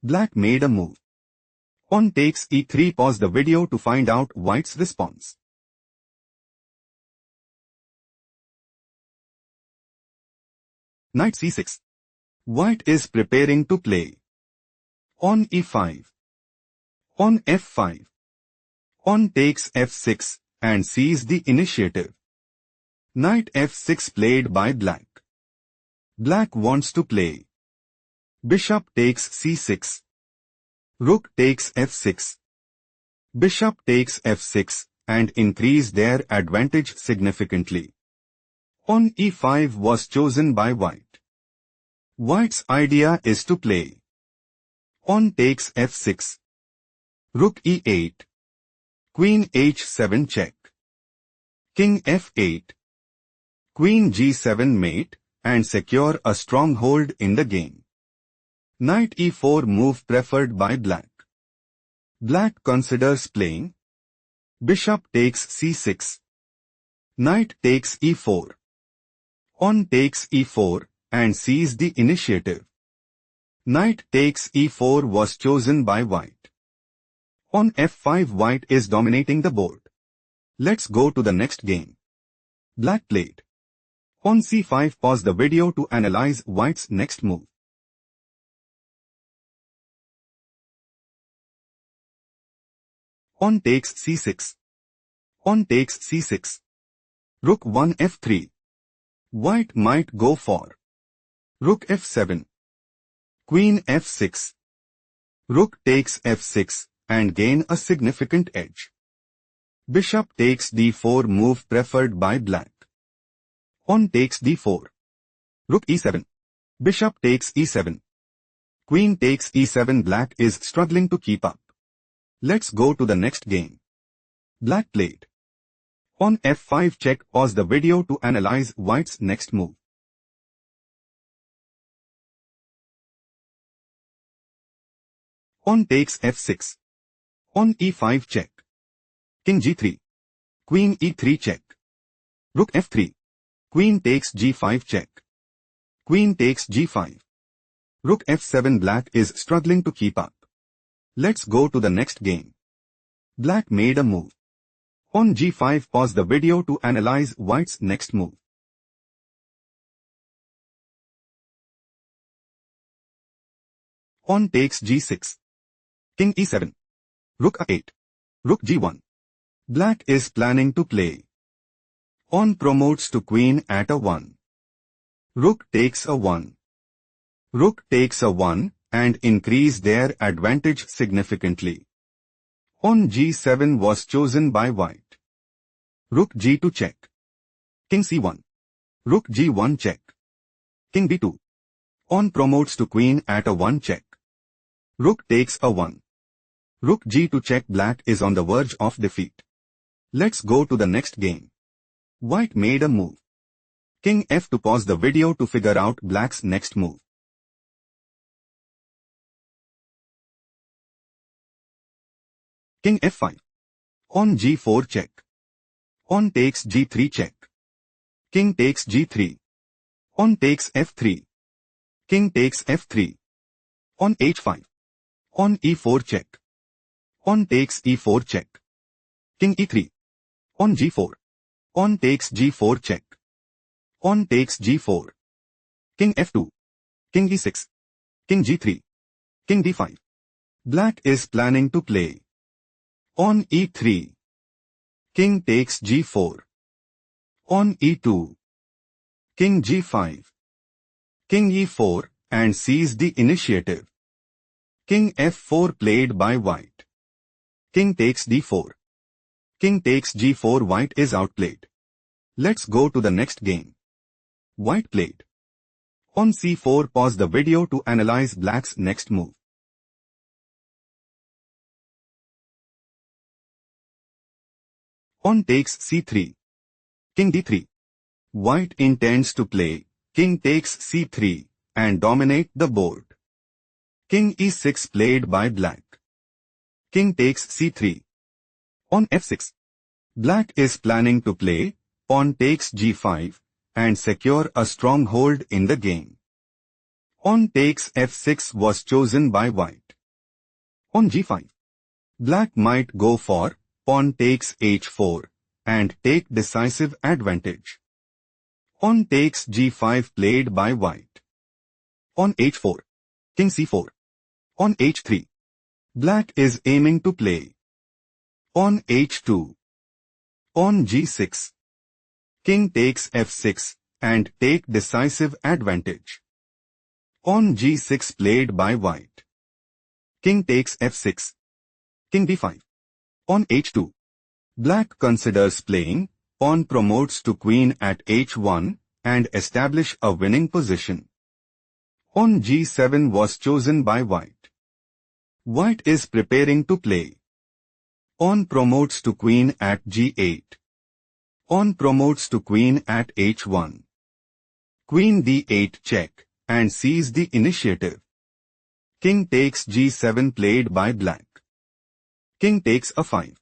Black made a move. Pawn takes e3. Pause the video to find out white's response. Knight c6. White is preparing to play. Pawn e5. Pawn f5. Pawn takes f6 and seizes the initiative. Knight f6 played by black. Black wants to play. Bishop takes c6. Rook takes f6. Bishop takes f6 and increase their advantage significantly. Pawn e5 was chosen by white. White's idea is to play. Pawn takes f6. Rook e8. Queen h7 check. King f8. Queen g7 mate and secure a stronghold in the game. Knight e4 move preferred by black. Black considers playing. Bishop takes c6. Knight takes e4. Pawn takes e4 and seizes the initiative. Knight takes e4 was chosen by white. On f5 white is dominating the board. Let's go to the next game. Black played. On c5 pause the video to analyze white's next move. Pawn takes c6. Pawn takes c6. Rook 1 f3. White might go for Rook f7. Queen f6. Rook takes f6 and gain a significant edge. Bishop takes d4 move preferred by black. Pawn takes d4. Rook e7. Bishop takes e7. Queen takes e7. Black is struggling to keep up. Let's go to the next game. Black played. On f5 check. Pause the video to analyze white's next move. Pawn takes f6. Pawn e5 check. King g3. Queen e3 check. Rook f3. Queen takes g5 check. Queen takes g5. Rook f7. Black is struggling to keep up. Let's go to the next game. Black made a move. On g5 pause the video to analyze white's next move. Pawn takes g6. King e7. Rook a8. Rook g1. Black is planning to play. Pawn promotes to queen at a 1. Rook takes a 1. Rook takes a 1 and increase their advantage significantly. Pawn g7 was chosen by white. Rook g2 check. King c1. Rook g1 check. King b2. Pawn promotes to queen at a 1 check. Rook takes a 1. Rook g2 check. Black is on the verge of defeat. Let's go to the next game. White made a move. King f2 pause the video to figure out black's next move. King f5. Pawn g4 check. Pawn takes g3 check. King takes g3. Pawn takes f3. King takes f3. Pawn h5. Pawn e4 check. Pawn takes e4 check. King e3. Pawn g4. Pawn takes g4 check. Pawn takes g4. King f2. King e6. King g3. King d5. Black is planning to play. Pawn e3. King takes g4. Pawn e2. King g5. King e4 and seizes the initiative. King f4 played by white. King takes d4. King takes g4. White is outplayed. Let's go to the next game. White played. On c4 pause the video to analyze black's next move. Pawn takes c3. King d3. White intends to play king takes c3 and dominate the board. King e6 played by black. King takes c3. Pawn f6. Black is planning to play pawn takes g5 and secure a stronghold in the game. Pawn takes f6 was chosen by white. On g5. Black might go for pawn takes h4 and take decisive advantage. On takes g5 played by white. On h4. King c4. On h3. Black is aiming to play. On h2. On g6. King takes f6 and take decisive advantage. On g6 played by white. King takes f6. King b5. On h2. Black considers playing, pawn promotes to queen at h1 and establish a winning position. On g7 was chosen by white. White is preparing to play. Pawn promotes to queen at g8. Pawn promotes to queen at h1. Queen d8 check and seize the initiative. King takes g7 played by black. King takes a5.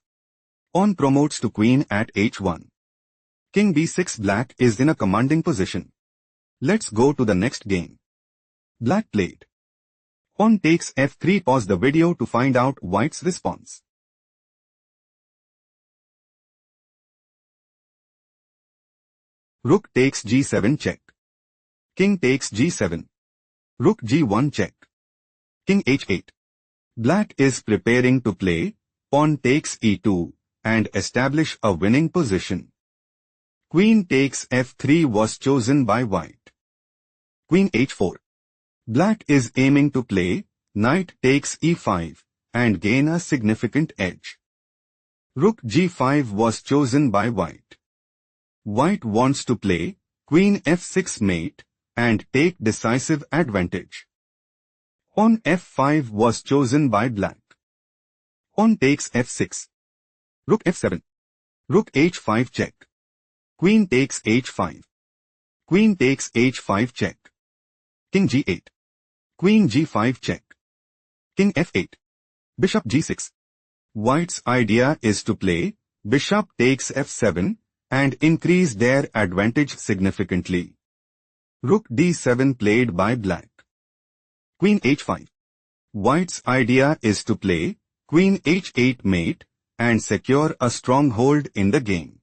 Pawn promotes to queen at h1. King b6. Black is in a commanding position. Let's go to the next game. Black played. Pawn takes f3. Pause the video to find out white's response. Rook takes g7 check. King takes g7. Rook g1 check. King h8. Black is preparing to play, pawn takes e2, and establish a winning position. Queen takes f3 was chosen by white. Queen h4. Black is aiming to play, knight takes e5, and gain a significant edge. Rook g5 was chosen by white. White wants to play, queen f6 mate, and take decisive advantage. Pawn f5 was chosen by black. Pawn takes f6. Rook f7. Rook h5 check. Queen takes h5. Queen takes h5 check. King g8. Queen g5 check. King f8. Bishop g6. White's idea is to play, bishop takes f7, and increase their advantage significantly. Rook d7 played by black. Queen h5. White's idea is to play, queen h8 mate, and secure a stronghold in the game.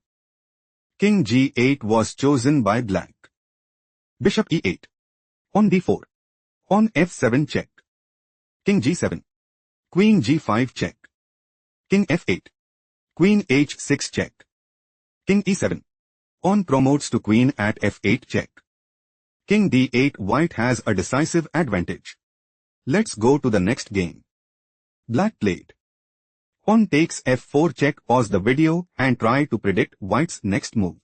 King g8 was chosen by black. Bishop e8. On d4. On f7 check. King g7. Queen g5 check. King f8. Queen h6 check. King e7. Pawn promotes to queen at f8 check. King d8. White has a decisive advantage. Let's go to the next game. Black played. Pawn takes f4 check. Pause the video and try to predict white's next move.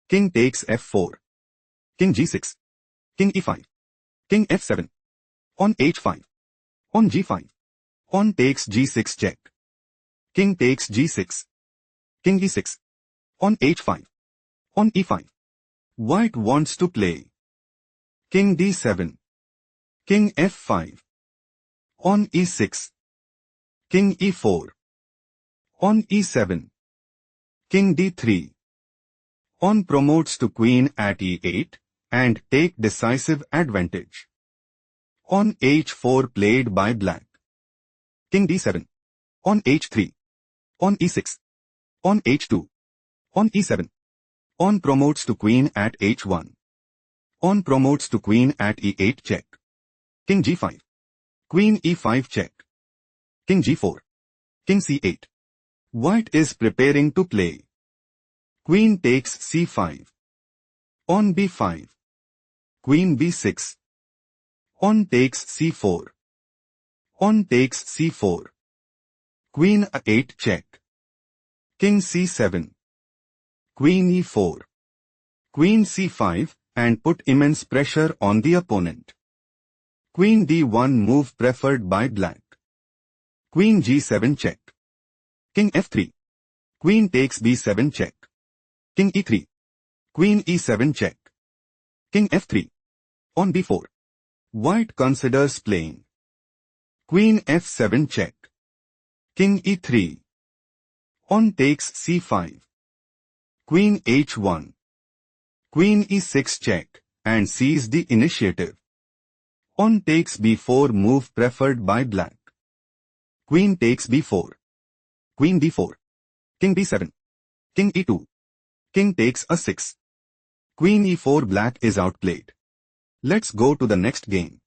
King takes f4. King g6. King e5. King f7. On h5. On g5. Pawn takes g6 check. King takes g6. King e6. On h5. On e5. White wants to play. King d7. King f5. On e6. King e4. On e7. King d3. Pawn promotes to queen at e8 and take decisive advantage. On h4 played by black. King d7. On h3. On e6. On h2. On e7. Pawn promotes to queen at h1. Pawn promotes to queen at e8 check. King g5. Queen e5 check. King g4. King c8. White is preparing to play. Queen takes c5. On b5. Queen b6. Pawn takes c4. Pawn takes c4. Queen a8 check. King c7. Queen e4. Queen c5 and put immense pressure on the opponent. Queen d1 move preferred by black. Queen g7 check. King f3. Queen takes b7 check. King e3. Queen e7 check. King f3. On b4. White considers playing. Queen f7 check. King e3. Pawn takes c5. Queen h1. Queen e6 check and seize the initiative. Pawn takes b4 move preferred by black. Queen takes b4. Queen d4. King b7. King e2. King takes a 6. Queen e4 black is outplayed. Let's go to the next game.